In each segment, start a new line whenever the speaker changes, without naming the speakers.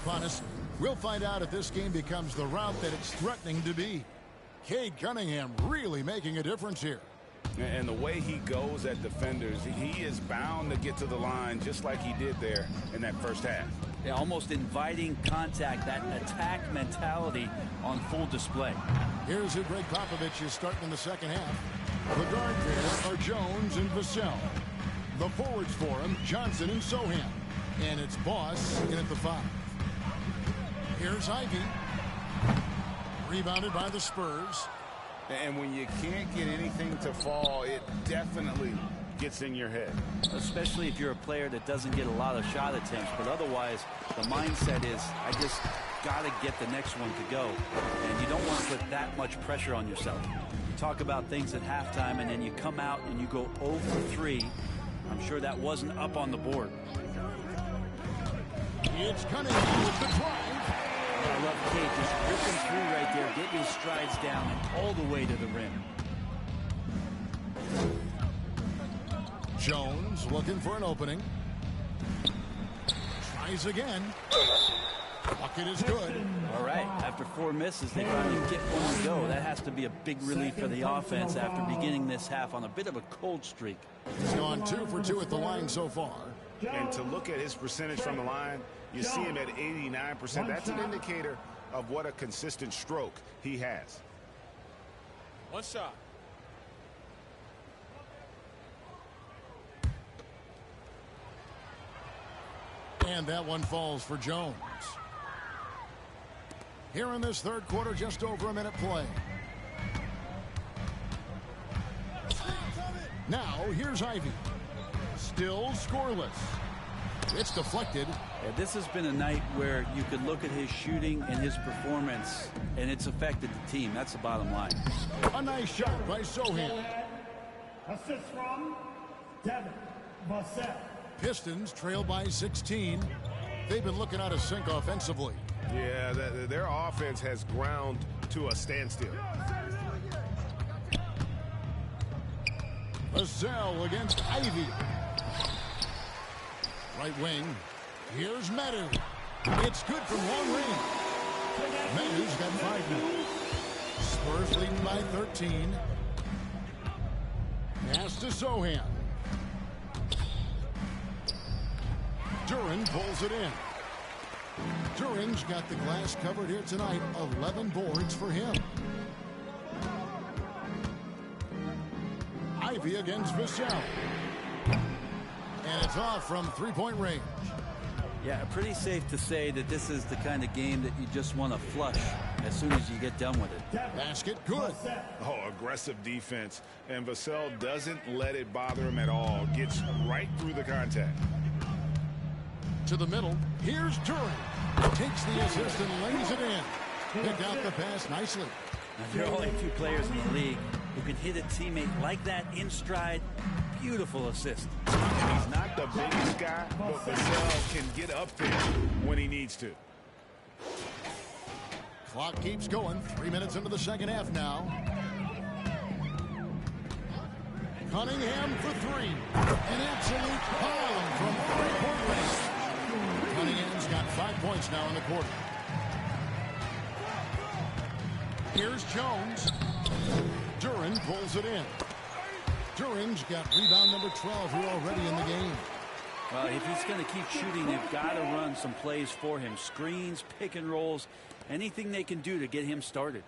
upon us. We'll find out if this game becomes the route that it's threatening to be. Cade Cunningham really making a difference here.
And the way he goes at defenders, he is bound to get to the line just like he did there in that first half.
Yeah, almost inviting contact, that attack mentality on full display.
Here's who Greg Popovich is starting in the second half. The guard there are Jones and Vassell. The forwards for him, Johnson and Sohan. And it's Boss in at the 5. Here's Ivy. Rebounded by the Spurs.
And when you can't get anything to fall, it definitely gets in your head.
Especially if you're a player that doesn't get a lot of shot attempts. But otherwise, the mindset is, I just got to get the next one to go. And you don't want to put that much pressure on yourself. You talk about things at halftime, and then you come out and you go 0 for 3. I'm sure that wasn't up on the board.
It's Cunningham with the drive.
I love Cade just ripping through right there, getting his strides down and all the way to the rim.
Jones looking for an opening. Tries again. Bucket is good.
All right, after 4 misses, they finally get one to go. That has to be a big relief for the offense after beginning this half on a bit of a cold streak.
He's gone 2 for 2 at the line so far.
And to look at his percentage from the line, you see him at 89%. That's an indicator of what a consistent stroke he has.
One shot.
And that one falls for Jones. Here in this third quarter, just over a minute play. Now, here's Ivy. Still scoreless. It's deflected.
Yeah, this has been a night where you could look at his shooting and his performance, and it's affected the team. That's the bottom line.
A nice shot by Sohan.
Assist from Devin Vassell.
Pistons trail by 16. They've been looking out of sync offensively.
Yeah, their offense has ground to a standstill.
Vassell against Ivy. Right wing. Here's Meadow. It's good from long range. Meadow's got 5 now. Spurs leading by 13. Pass to Sohan. Duran pulls it in. Duran's got the glass covered here tonight. 11 boards for him. Ivy against Vassell. And it's off from 3-point range.
Yeah, pretty safe to say that this is the kind of game that you just want to flush as soon as you get done with it.
Basket good.
Oh, aggressive defense. And Vassell doesn't let it bother him at all. Gets right through the contact.
To the middle. Here's Duran. Takes the assist and lays it in. Picked out the pass nicely.
Now, there are only 2 players in the league who can hit a teammate like that in stride. Beautiful assist.
He's not the biggest guy, but Vassell can get up there when he needs to.
Clock keeps going. 3 minutes into the second half now. Cunningham for 3. An absolute bomb from 3-point range. Cunningham's got 5 points now in the quarter. Here's Jones. Duran pulls it in. Duran's got rebound number 12 here already in the game.
Well, if he's going to keep shooting, they've got to run some plays for him. Screens, pick and rolls, anything they can do to get him started.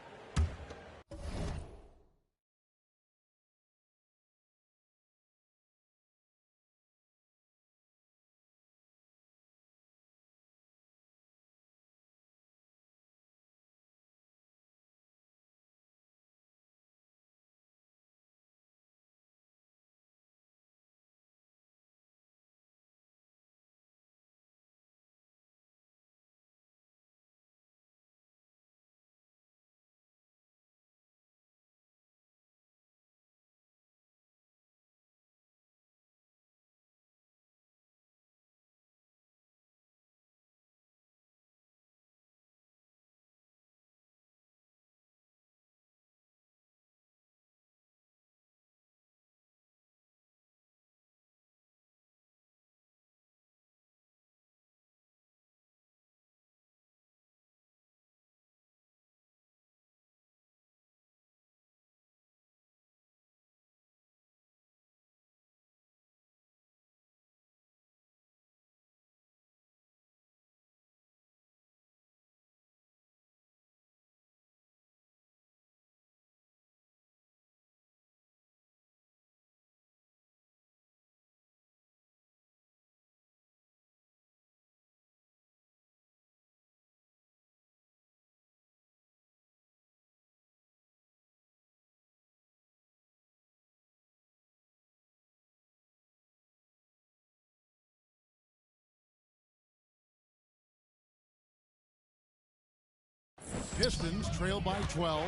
Pistons trail by 12.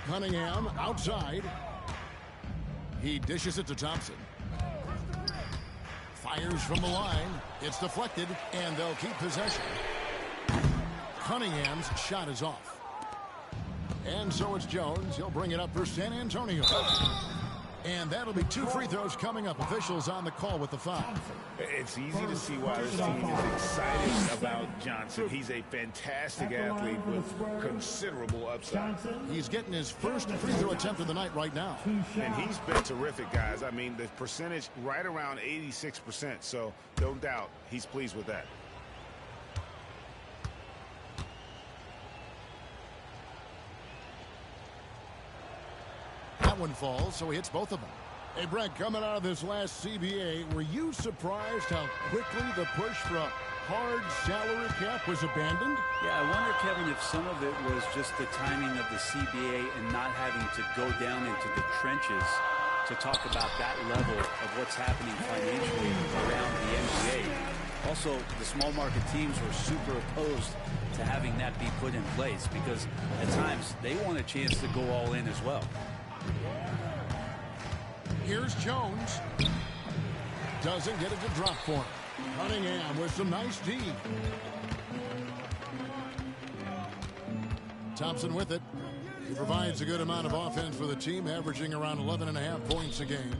Cunningham outside. He dishes it to Thompson. Fires from the line. It's deflected, and they'll keep possession. Cunningham's shot is off. And so it's Jones. He'll bring it up for San Antonio. And that'll be 2 free throws coming up. Officials on the call with the foul.
It's easy to see why this team is excited about Johnson. He's a fantastic athlete with considerable upside.
He's getting his first free throw attempt of the night right now.
And he's been terrific, guys. I mean, the percentage right around 86%. So no doubt he's pleased with that.
That one falls, so he hits both of them. Hey, Brent, coming out of this last CBA, were you surprised how quickly the push for a hard salary cap was abandoned?
Yeah, I wonder, Kevin, if some of it was just the timing of the CBA and not having to go down into the trenches to talk about that level of what's happening financially around the NBA. Also, the small market teams were super opposed to having that be put in place because at times they want a chance to go all in as well.
Here's Jones. Doesn't get it to drop for him. Cunningham with some nice D. Thompson with it. He provides a good amount of offense for the team, averaging around 11.5 points a game.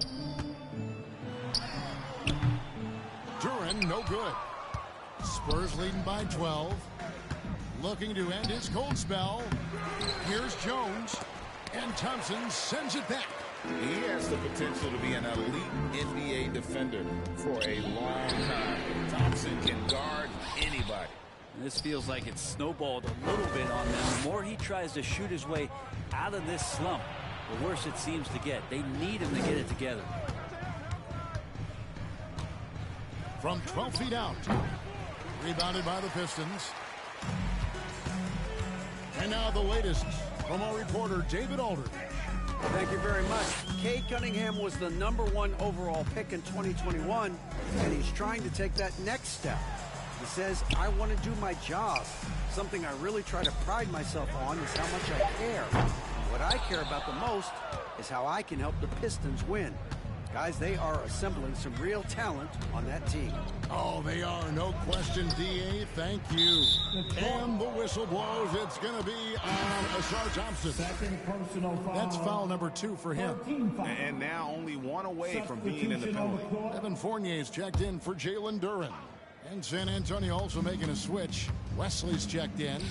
Duran, no good. Spurs leading by 12. Looking to end his cold spell. Here's Jones. And Thompson sends it back.
He has the potential to be an elite NBA defender for a long time. Thompson can guard anybody.
This feels like it's snowballed a little bit on them. The more he tries to shoot his way out of this slump, the worse it seems to get. They need him to get it together.
From 12 feet out. Rebounded by the Pistons. And now the latest from our reporter, David Aldridge.
Thank you very much. Cade Cunningham was the #1 overall pick in 2021, and he's trying to take that next step. He says, I want to do my job. Something I really try to pride myself on is how much I care. What I care about the most is how I can help the Pistons win. Guys, they are assembling some real talent on that team.
Oh, they are, no question, D.A. Thank you. And the whistle blows. It's going to be on Asar Thompson. That's foul number 2 for him.
And now only 1 away from being in the penalty.
Evan Fournier's checked in for Jalen Duran. And San Antonio also making a switch. Wesley's checked in.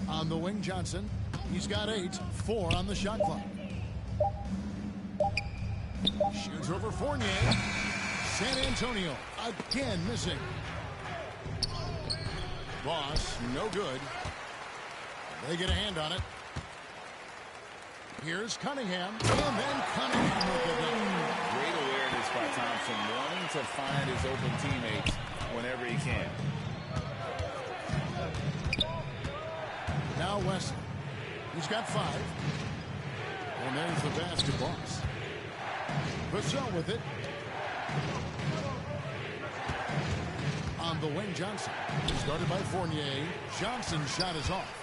On the wing, Johnson. He's got 8, 4 on the shot clock. Shoots over Fournier. San Antonio again missing. Boss, no good. They get a hand on it. Here's Cunningham. And then Cunningham with the gun.
Great awareness by Thompson, wanting to find his open teammates whenever he can.
Now Wesley. He's got 5. And there's the basket, Boss. Vassell with it. On the wing, Johnson. Started by Fournier. Johnson's shot is off.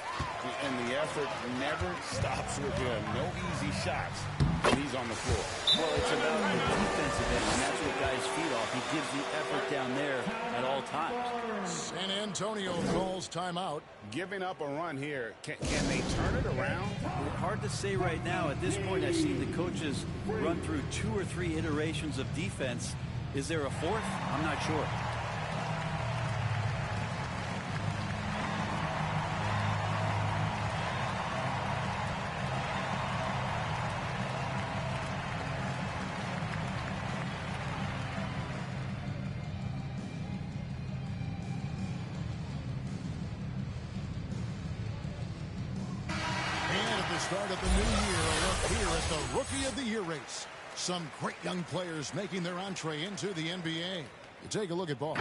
And the effort never stops with him. No easy shots when he's on the floor.
Well, it's about the defensive end, and that's what guys feed off. He gives the effort down there at all times.
San Antonio calls timeout.
Giving up a run here. Can they turn it around?
Hard to say right now. At this point, I've seen the coaches run through 2 or 3 iterations of defense. Is there a 4th? I'm not sure.
Start of the new year, a look here at the Rookie of the Year race. Some great young players making their entree into the NBA. You take a look at Boss.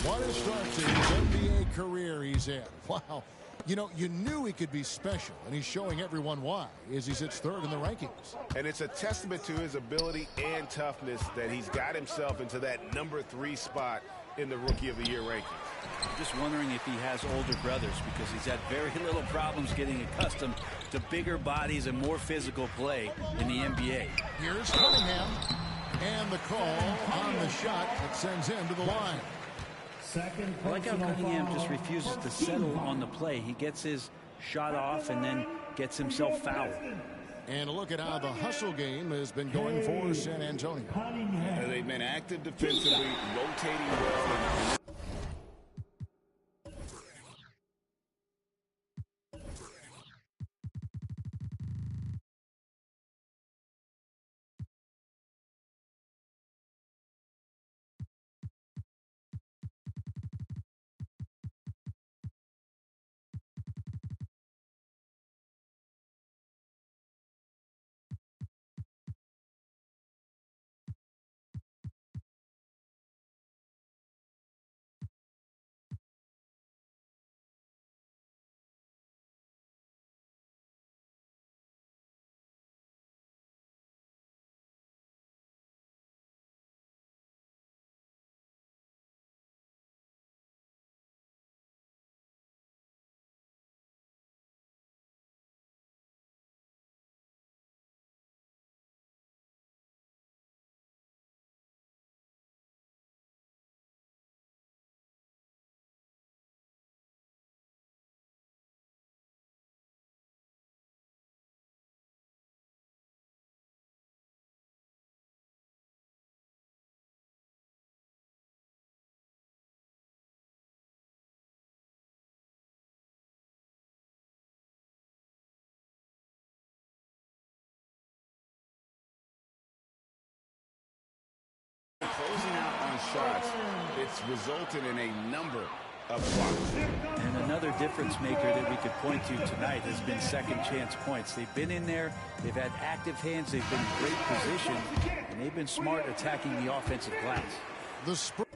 What a start to his NBA career he's had. Wow, You know, you knew he could be special, and he's showing everyone why as he sits third in the rankings.
And it's a testament to his ability and toughness that he's got himself into that #3 spot in the Rookie of the Year rankings.
I'm just wondering if he has older brothers, because he's had very little problems getting accustomed to bigger bodies and more physical play in the NBA.
Here's Cunningham, and the call on the shot that sends him to the line.
I like how Cunningham just refuses to settle on the play. He gets his shot off and then gets himself fouled.
And a look at how the hustle game has been going for San Antonio.
They've been active defensively, rotating well. Closing out on shots, it's resulted in a number of blocks.
And another difference maker that we could point to tonight has been second chance points. They've been in there, they've had active hands, they've been in great position, and they've been smart attacking the offensive glass.
The Spurs.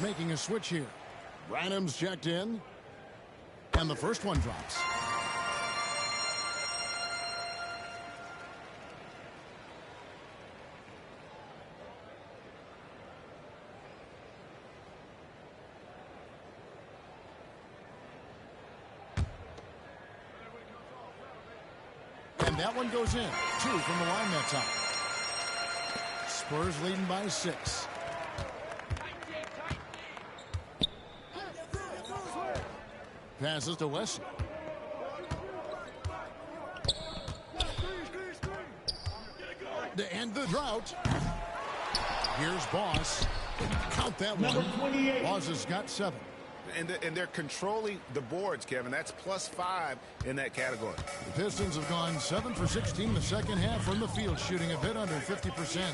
Making a switch here. Branham's checked in, and the first one drops. And that one goes in. 2 from the line that time. Spurs leading by 6. Passes to Wesley. To end the drought. Here's Boss. Count that one. Boss has got 7.
And they're controlling the boards, Kevin. That's +5 in that category.
The Pistons have gone 7 for 16 the second half from the field, shooting a bit under 50%.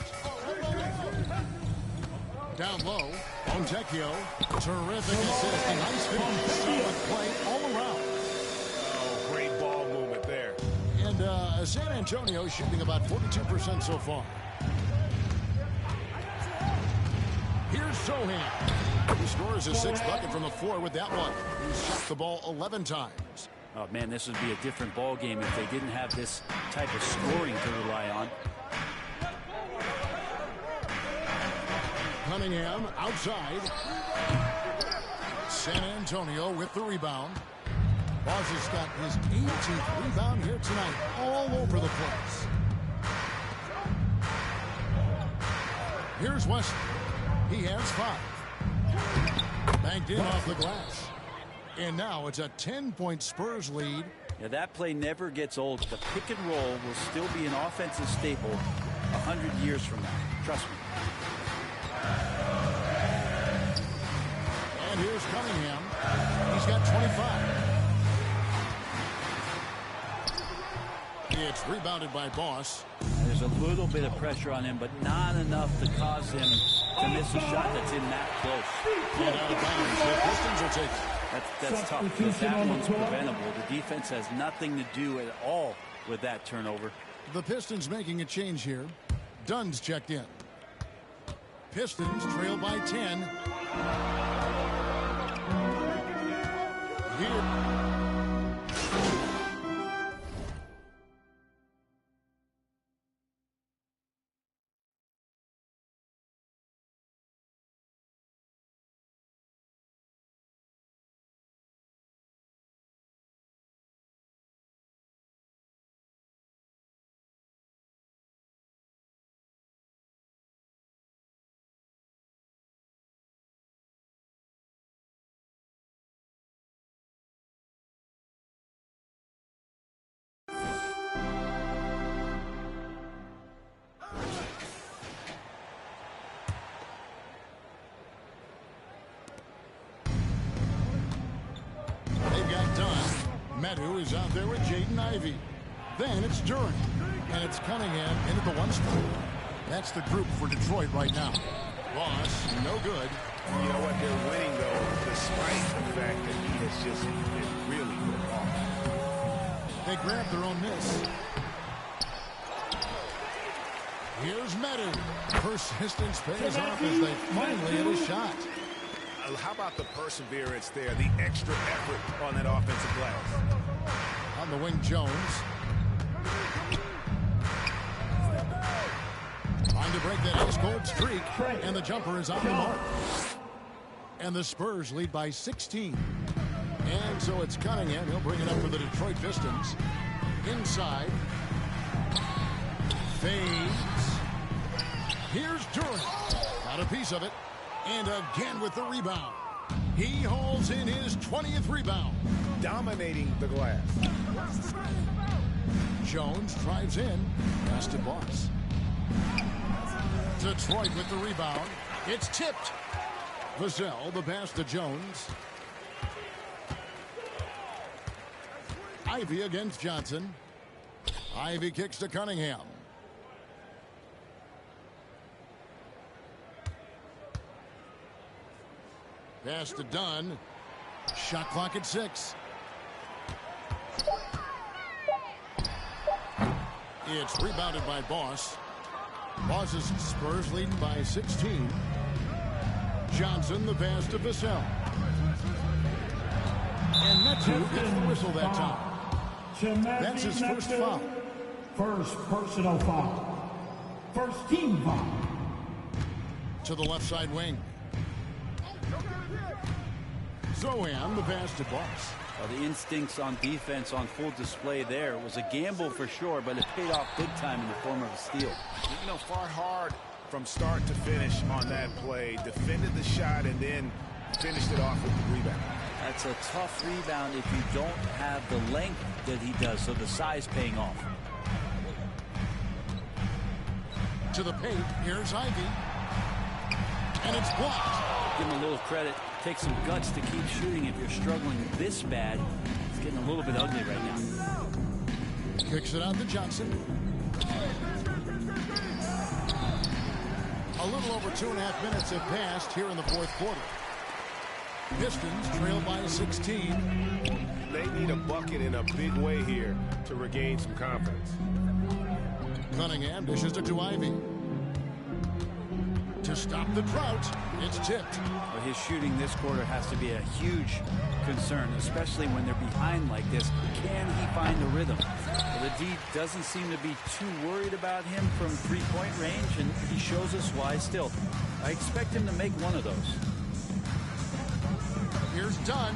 Down low, Fontecchio, terrific assist, nice finish, solid play all around.
Oh, great ball movement there.
And San Antonio shooting about 42% so far. Here's Sohan. He scores his 6th bucket from the floor with that one. He's shot the ball 11 times.
Oh, man, this would be a different ball game if they didn't have this type of scoring to rely on.
Cunningham outside. San Antonio with the rebound. Boss has got his 18th rebound here tonight, all over the place. Here's Wesley. He has 5. Banked in off the glass. And now it's a 10-point Spurs lead.
Yeah, that play never gets old. The pick and roll will still be an offensive staple 100 years from now. Trust me.
And here's Cunningham. He's got 25. It's rebounded by Boss.
There's a little bit of pressure on him, but not enough to cause him to miss a shot that's in that close.
And out of bounds, the Pistons will take it.
That's tough because that one's preventable. The defense has nothing to do at all with that turnover.
The Pistons making a change here. Dunn's checked in. Pistons trail by 10. Here. Metu is out there with Jaden Ivey. Then it's Duran. And it's Cunningham into the one spot. That's the group for Detroit right now. Ross, no good.
You know what? They're winning, though, despite the fact that he has just been really good off.
They grab their own miss. Here's Metu. Persistence pays off as they finally hit a shot.
How about the perseverance there, the extra effort on that offensive glass?
On the wing, Jones. Trying to break that ice-cold streak, and the jumper is on the mark. And the Spurs lead by 16. And so it's Cunningham. He'll bring it up for the Detroit Pistons. Inside. Fades. Here's Duran. Got a piece of it. And again with the rebound. He holds in his 20th rebound.
Dominating the glass.
Jones drives in. Pass to Boss. Detroit with the rebound. It's tipped. Vassell, the pass to Jones. Ivey against Johnson. Ivey kicks to Cunningham. Pass to Dunn. Shot clock at 6. It's rebounded by Boss. Boss's Spurs leading by 16. Johnson the pass to Vassell. And Metu gets the whistle that time. That's his first foul.
First personal foul. First team foul.
To the left side wing. Zohan, the pass to Boss.
Well, the instincts on defense on full display there. It was a gamble for sure, but it paid off big time in the form of a steal.
You know, fought hard from start to finish on that play. Defended the shot and then finished it off with the rebound.
That's a tough rebound if you don't have the length that he does, so the size paying off.
To the paint, here's Ivey. And it's blocked.
Give him a little credit. Take some guts to keep shooting if you're struggling this bad. It's getting a little bit ugly right now.
Kicks it out to Johnson. A little over 2.5 minutes have passed here in the fourth quarter. Pistons trail by 16.
They need a bucket in a big way here to regain some confidence.
Cunningham dishes it to Ivey. To stop the drought, it's tipped.
Well, his shooting this quarter has to be a huge concern, especially when they're behind like this. Can he find the rhythm? Well, the D doesn't seem to be too worried about him from three-point range, and he shows us why still. I expect him to make one of those.
Here's Dunn.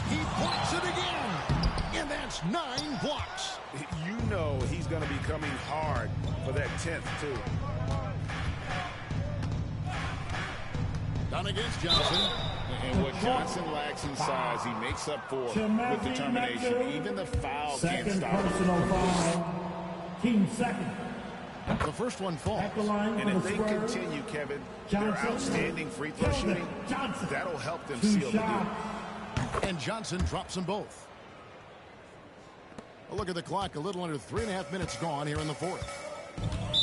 He blocks it again. And that's 9 blocks.
You know he's going to be coming hard for that 10th, too.
Dunn against Johnson.
And what Johnson lacks in size, he makes up for with determination. Even the foul can't stop him.
Second personal foul. Team second.
The first one falls.
And if they continue, Kevin, their outstanding free throw shooting, that'll help them seal the deal.
And Johnson drops them both. A look at the clock. A little under 3.5 minutes gone here in the fourth.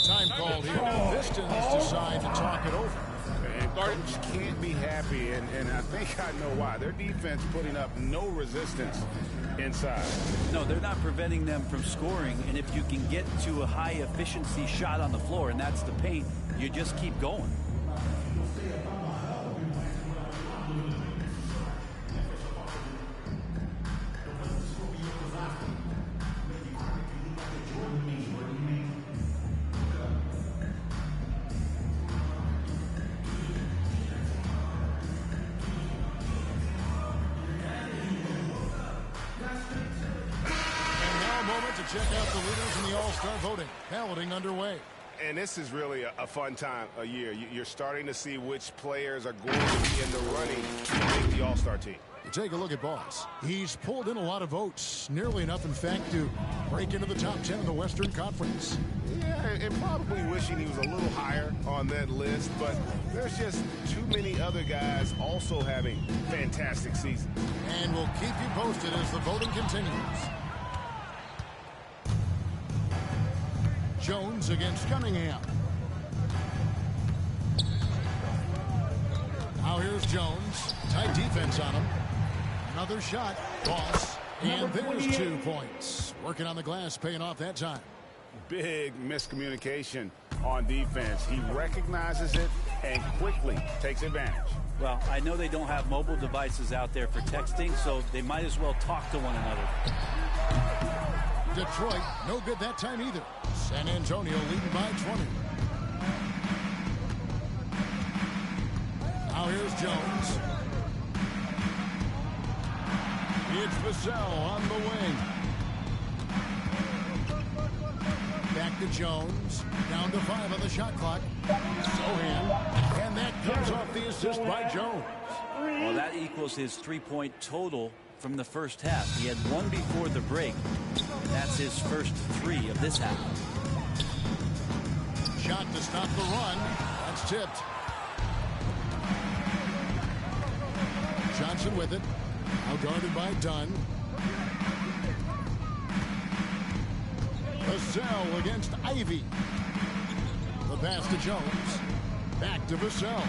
Time called here. The Pistons decide to talk it over.
And coach can't be happy, and I think I know why. Their defense putting up no resistance inside.
No, they're not preventing them from scoring, and if you can get to a high-efficiency shot on the floor, and that's the paint, you just keep going.
Check out the leaders in the All-Star voting. Balloting underway.
And this is really a fun time of year. You're starting to see which players are going to be in the running to make the All-Star team.
You take a look at Boss. He's pulled in a lot of votes. Nearly enough, in fact, to break into the top 10 in the Western Conference.
Yeah, and probably wishing he was a little higher on that list, but there's just too many other guys also having fantastic seasons.
And we'll keep you posted as the voting continues. Jones against Cunningham. Now here's Jones. Tight defense on him. Another shot. Boss. And there's 2 points. Working on the glass, paying off that time.
Big miscommunication on defense. He recognizes it and quickly takes advantage.
Well, I know they don't have mobile devices out there for texting, so they might as well talk to one another.
Detroit, no good that time either. San Antonio leading by 20. Now here's Jones. It's Vassell on the wing. Back to Jones. Down to 5 on the shot clock. Sohan. And that comes off the assist by Jones.
Well, that equals his 3-point total from the first half. He had 1 before the break. That's his first 3 of this half.
Shot to stop the run. That's tipped. Johnson with it. Now guarded by Dunn. Vassell against Ivy. The pass to Jones. Back to Vassell.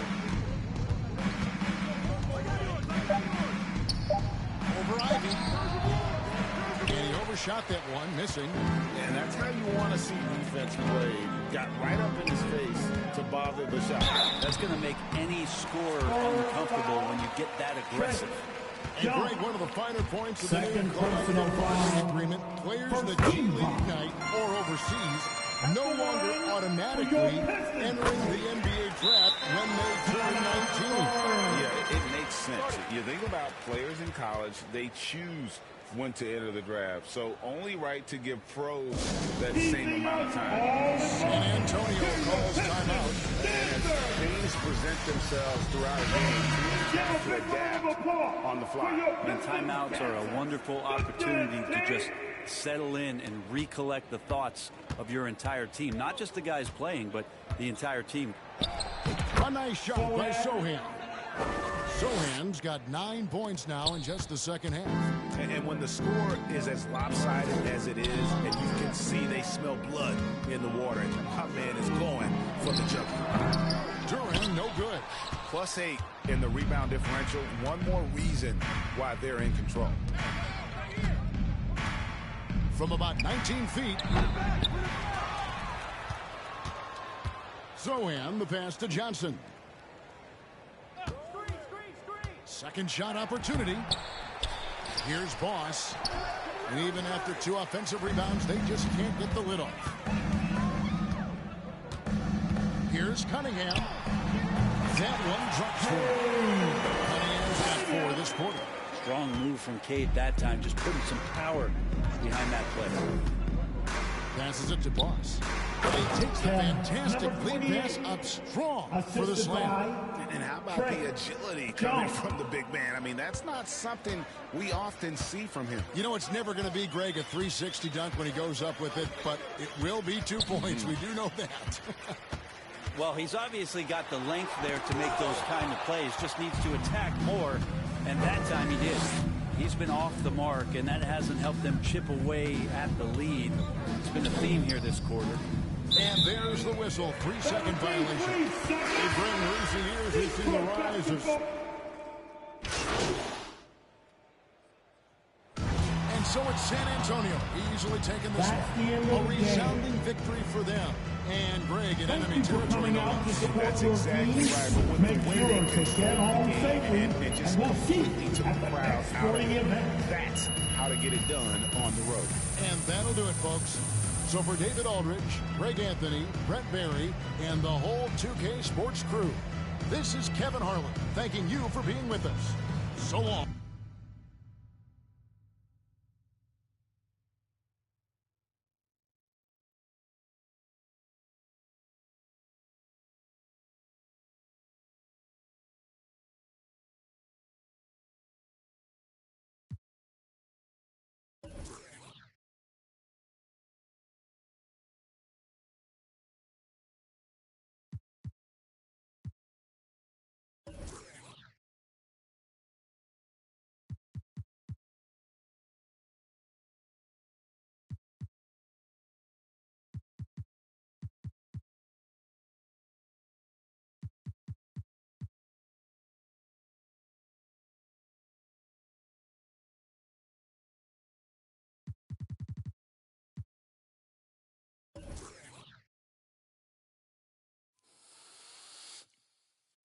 Over Ivy. And he overshot that one, missing.
And that's how you want to see defense play. Got right up in his face to bother the shot.
That's going to make any scorer uncomfortable when you get that aggressive.
And Greg, one of the finer points of the new personal agreement, players in the G League Ignite or overseas no longer automatically entering the NBA draft when they turn 19.
Yeah, it makes sense. You think about players in college, they choose when to enter the draft. So only right to give pros that same amount of time.
San Antonio calls timeout.
And as things present themselves throughout a game, teams have to adapt on the fly.
And timeouts are a wonderful opportunity to just settle in and recollect the thoughts of your entire team. Not just the guys playing, but the entire team.
A nice shot by Sohan. Sohan's got 9 points now in just the second half.
And when the score is as lopsided as it is, and you can see they smell blood in the water, my man is going for the jumper.
Durant, no good.
+8 in the rebound differential. One more reason why they're in control.
From about 19 feet. Sohan, the pass to Johnson. Second shot opportunity. Here's Boss. And even after 2 offensive rebounds, they just can't get the lid off. Here's Cunningham. That one drops for him. Cunningham's got 4 this quarter.
Strong move from Cade that time, just putting some power behind that play.
Passes it to Boss. He takes the fantastic lead pass up strong for the slam.
And how about the agility coming from the big man? I mean, that's not something we often see from him.
You know, it's never going to be, Greg, a 360 dunk when he goes up with it, but it will be 2 points. We do know that.
Well, he's obviously got the length there to make those kind of plays. Just needs to attack more, and that time he did. He's been off the mark, and that hasn't helped them chip away at the lead. It's been a theme here this quarter.
And there's the whistle. 3-second violation. In recent years, we've seen the rise of... And so it's San Antonio easily taking this one. A resounding victory for them. And Greg in enemy territory.
That's exactly right. But with the way they get home safely, and just completely took the crowd out of it. That's how to get it done on the road.
And that'll do it, folks. So for David Aldridge, Greg Anthony, Brett Barry, and the whole 2K Sports crew, this is Kevin Harlan thanking you for being with us. So long.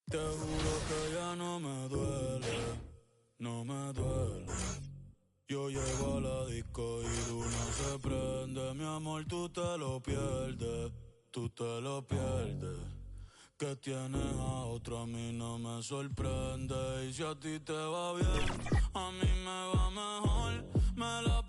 Te juro que ya no me duele, no me duele. Yo llego a la disco y de una se prende. Mi amor, tú te lo pierdes, tú te lo pierdes. Que tienes a otro, a mí no me sorprende. Y si a ti te va bien, a mí me va mejor. Me la